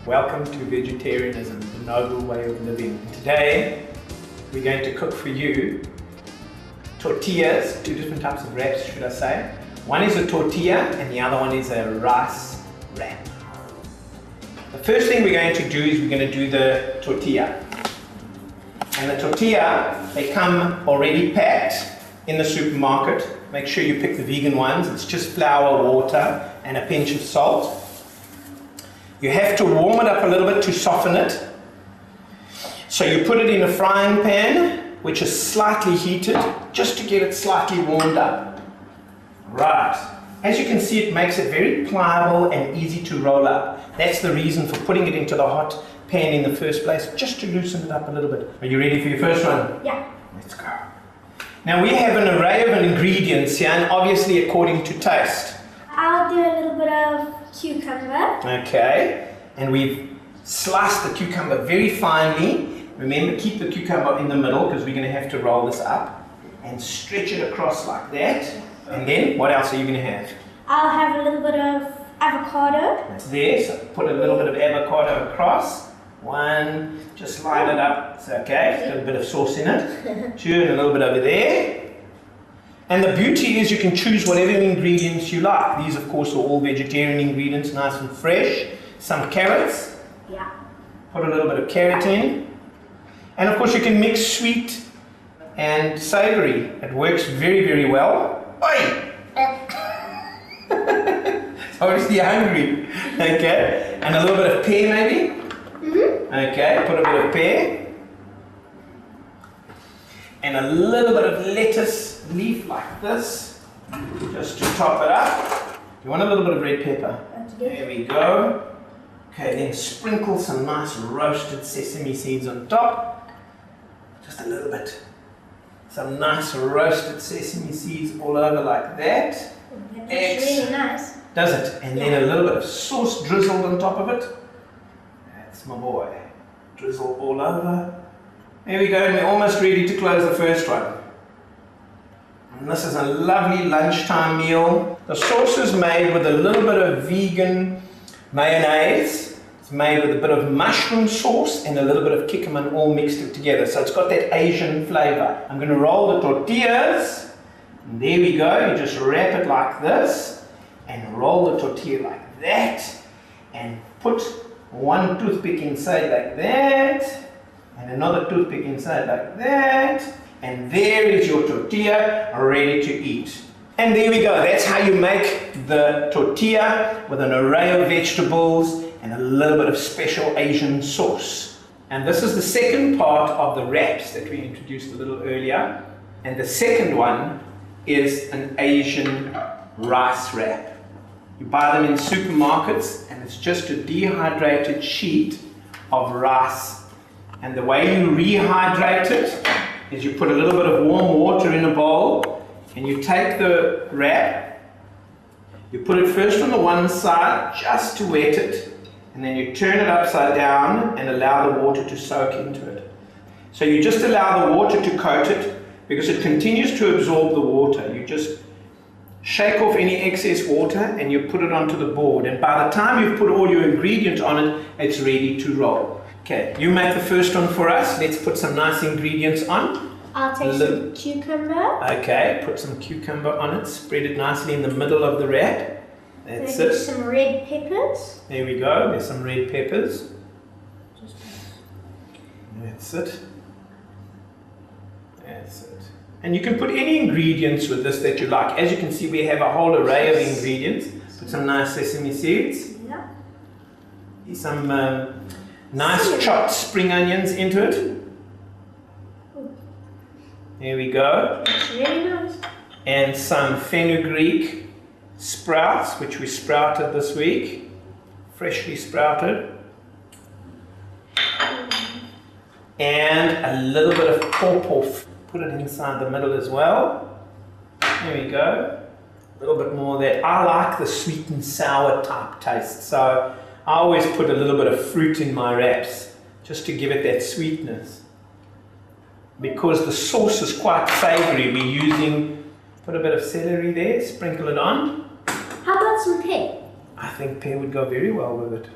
Welcome to vegetarianism, the noble way of living. Today, we're going to cook for you tortillas, two different types of wraps, should I say. One is a tortilla and the other one is a rice wrap. The first thing we're going to do is we're going to do the tortilla. And the tortilla, they come already packed in the supermarket. Make sure you pick the vegan ones. It's just flour, water, and a pinch of salt. You have to warm it up a little bit to soften it. So you put it in a frying pan, which is slightly heated, just to get it slightly warmed up. Right. As you can see, it makes it very pliable and easy to roll up. That's the reason for putting it into the hot pan in the first place, just to loosen it up a little bit. Are you ready for your first one? Yeah. Let's go. Now we have an array of ingredients here, and obviously according to taste. I'll do a little bit of cucumber. Okay, and we've sliced the cucumber very finely. Remember, keep the cucumber in the middle because we're going to have to roll this up and stretch it across like that. And then, what else are you going to have? I'll have a little bit of avocado. That's there, so put a little bit of avocado across. One, just line it up. It's okay, it's got a bit of sauce in it. Two, and a little bit over there. And the beauty is you can choose whatever ingredients you like. These, of course, are all vegetarian ingredients, nice and fresh. Some carrots. Yeah. Put a little bit of carrot in. And of course, you can mix sweet and savory. It works very, very well. Oi! Obviously hungry. Okay. And a little bit of pear, maybe? Okay, put a bit of pear. And a little bit of lettuce leaf like this, just to top it up. You want a little bit of red pepper? There we go. Okay, then sprinkle some nice roasted sesame seeds on top. Just a little bit. Some nice roasted sesame seeds all over like that. That's really nice. Does it? And then a little bit of sauce drizzled on top of it. That's my boy. Drizzle all over. There we go, and we're almost ready to close the first one. And this is a lovely lunchtime meal. The sauce is made with a little bit of vegan mayonnaise. It's made with a bit of mushroom sauce and a little bit of kikkoman, all mixed it together. So it's got that Asian flavor. I'm going to roll the tortillas. And there we go. You just wrap it like this and roll the tortilla like that and put one toothpick inside like that. And another toothpick inside like that. And there is your tortilla ready to eat. And there we go. That's how you make the tortilla with an array of vegetables and a little bit of special Asian sauce. And this is the second part of the wraps that we introduced a little earlier. And the second one is an Asian rice wrap. You buy them in supermarkets and it's just a dehydrated sheet of rice. And the way you rehydrate it is you put a little bit of warm water in a bowl and you take the wrap, you put it first on the one side just to wet it, and then you turn it upside down and allow the water to soak into it. So you just allow the water to coat it because it continues to absorb the water. You just shake off any excess water and you put it onto the board, and by the time you've put all your ingredients on it, it's ready to roll. Okay, you make the first one for us. Let's put some nice ingredients on. I'll take some cucumber. Okay, put some cucumber on it. Spread it nicely in the middle of the wrap. That's it. Some red peppers. There we go. There's some red peppers. That's it. That's it. And you can put any ingredients with this that you like. As you can see, we have a whole array of ingredients. Put some nice sesame seeds. Yeah. Some nice chopped spring onions into it. There we go. That's really nice. And some fenugreek sprouts, which we sprouted this week. Freshly sprouted. And a little bit of pawpaw. Put it inside the middle as well. There we go. A little bit more of that. I like the sweet and sour type taste. So I always put a little bit of fruit in my wraps just to give it that sweetness. Because the sauce is quite savory, we're using, put a bit of celery there, sprinkle it on. How about some pear? I think pear would go very well with it.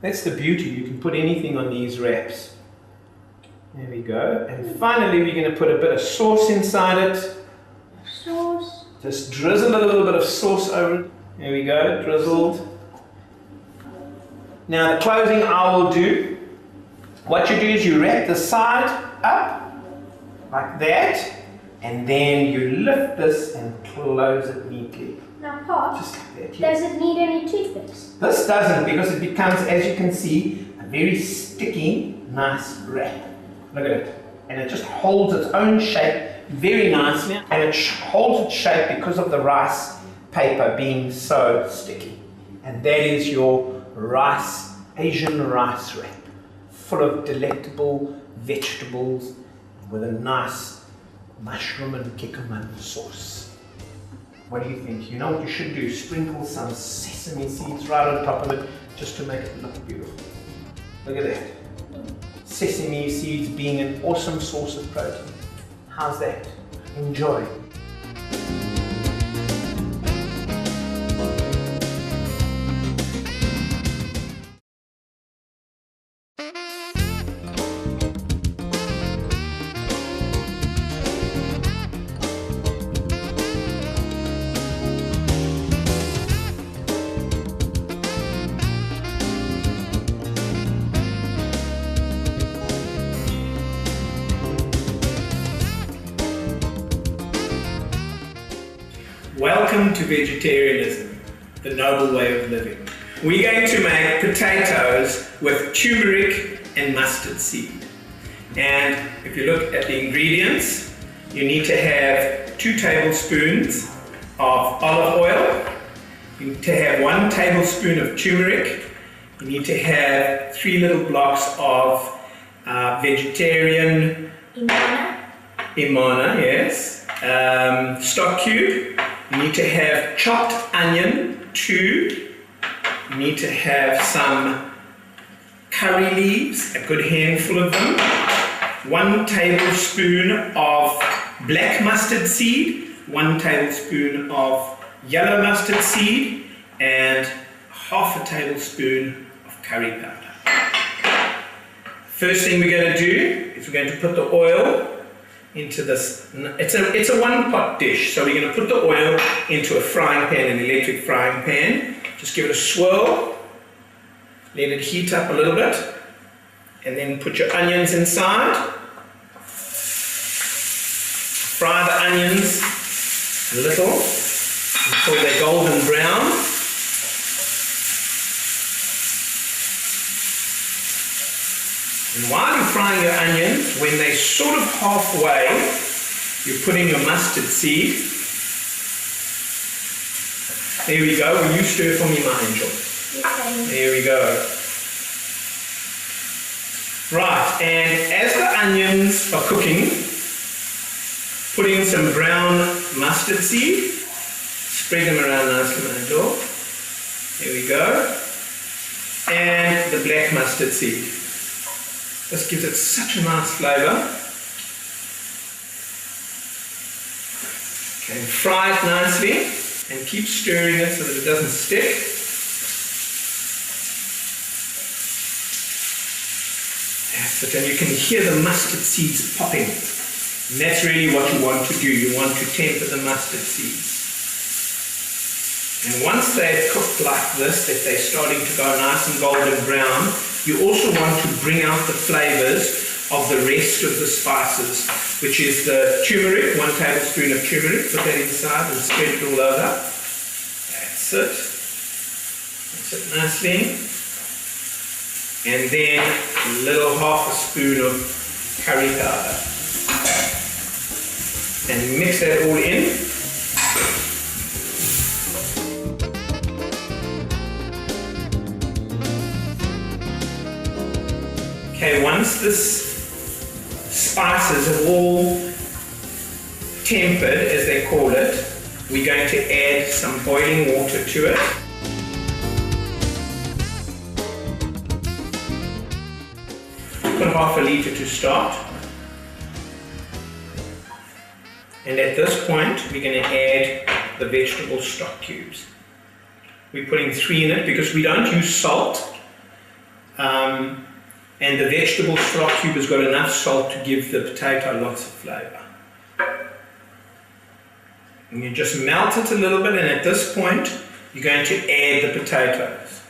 That's the beauty, you can put anything on these wraps. There we go. And finally we're going to put a bit of sauce inside it. Sauce. Just drizzle a little bit of sauce over it. There we go, drizzled. Now the closing I will do, what you do is you wrap the side up like that, and then you lift this and close it neatly. Now, Pop, Just like that. Yeah. does it need any toothpicks? This doesn't, because it becomes, as you can see, a very sticky, nice wrap. Look at it. And it just holds its own shape very nicely, and it holds its shape because of the rice paper being so sticky. And that is your rice, Asian rice wrap, full of delectable vegetables with a nice mushroom and cucumber sauce. What do you think? You know what you should do? Sprinkle some sesame seeds right on top of it just to make it look beautiful. Look at that. Sesame seeds being an awesome source of protein. How's that? Enjoy. Welcome to vegetarianism, the noble way of living. We're going to make potatoes with turmeric and mustard seed. And if you look at the ingredients, you need to have 2 tablespoons of olive oil. You need to have 1 tablespoon of turmeric. You need to have 3 little blocks of vegetarian Imana, yes. Stock cube. You need to have chopped onion, 2. You need to have some curry leaves, a good handful of them. 1 tablespoon of black mustard seed, 1 tablespoon of yellow mustard seed, and half a tablespoon of curry powder. First thing we're going to do is we're going to put the oil into this. It's a 1-pot dish, so we're going to put the oil into a frying pan, an electric frying pan. Just give it a swirl, let it heat up a little bit, and then put your onions inside. Fry the onions a little until they're golden brown. And while you're frying your onions, when they're sort of halfway, you put in your mustard seed. There we go. Will you stir for me, my angel? Okay. There we go. Right, and as the onions are cooking, put in some brown mustard seed. Spread them around nicely, my angel. There we go. And the black mustard seed. This gives it such a nice flavour. Okay, fry it nicely and keep stirring it so that it doesn't stick. That's it, and you can hear the mustard seeds popping. And that's really what you want to do. You want to temper the mustard seeds. And once they've cooked like this, if they're starting to go nice and golden brown, you also want to bring out the flavors of the rest of the spices, which is the turmeric, 1 tablespoon of turmeric. Put that inside and spread it all over. That's it. Mix it nicely. And then a little half a spoon of curry powder. And mix that all in. Okay, once this spices have all tempered, as they call it, we're going to add some boiling water to it. Put half a litre to start. And at this point, we're going to add the vegetable stock cubes. We're putting 3 in it because we don't use salt. And the vegetable stock cube has got enough salt to give the potato lots of flavour. And you just melt it a little bit, and at this point you're going to add the potatoes,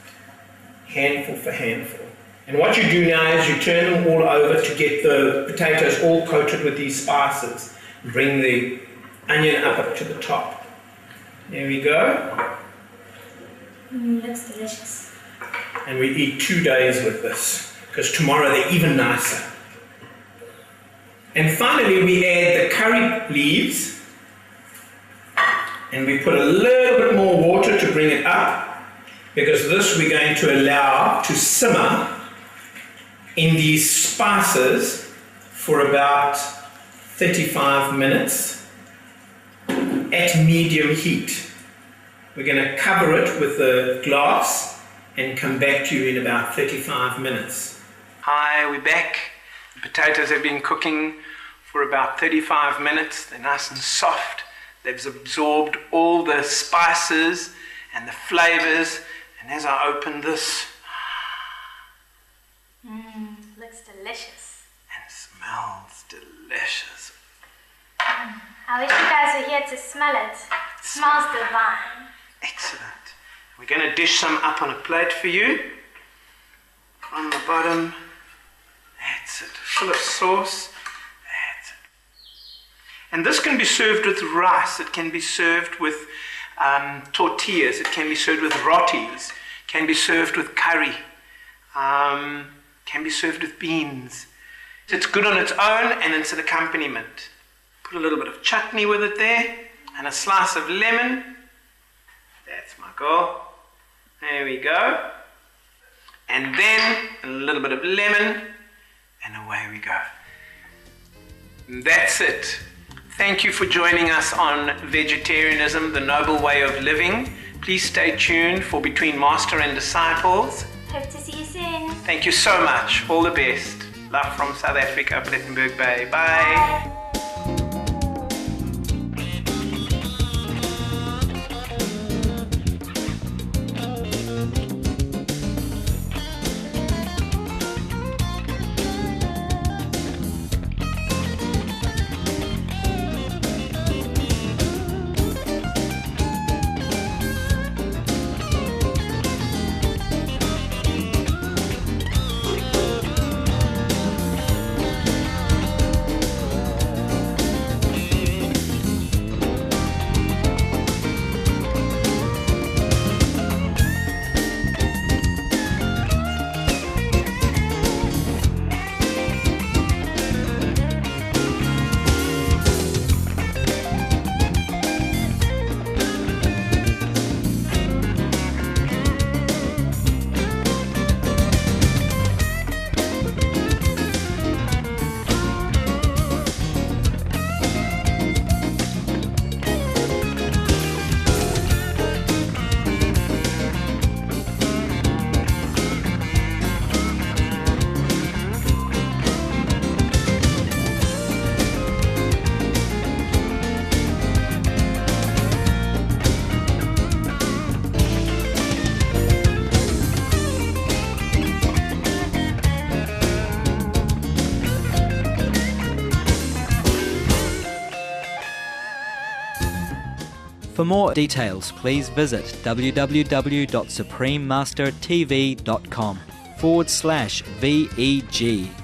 handful for handful. And what you do now is you turn them all over to get the potatoes all coated with these spices. Bring the onion up to the top. There we go. Looks delicious. And we eat 2 days with this, because tomorrow they're even nicer. And finally we add the curry leaves, and we put a little bit more water to bring it up, because this we're going to allow to simmer in these spices for about 35 minutes at medium heat. We're going to cover it with the glass and come back to you in about 35 minutes. Hi, we're back. The potatoes have been cooking for about 35 minutes. They're nice and soft. They've absorbed all the spices and the flavors. And as I open this, Looks delicious. and smells delicious. I wish you guys were here to smell it. It smells divine. Excellent. We're going to dish some up on a plate for you. On the bottom. That's it. Full of sauce. That's it. And this can be served with rice. It can be served with tortillas. It can be served with rotis. It can be served with curry. Can be served with beans. It's good on its own, and it's an accompaniment. Put a little bit of chutney with it there, and a slice of lemon. That's my goal. There we go. And then a little bit of lemon, and away we go. And that's it. Thank you for joining us on Vegetarianism, the Noble Way of Living. Please stay tuned for Between Master and Disciples. Hope to see you soon. Thank you so much. All the best. Love from South Africa, Plettenberg Bay. Bye. For more details, please visit www.suprememastertv.com/VEG.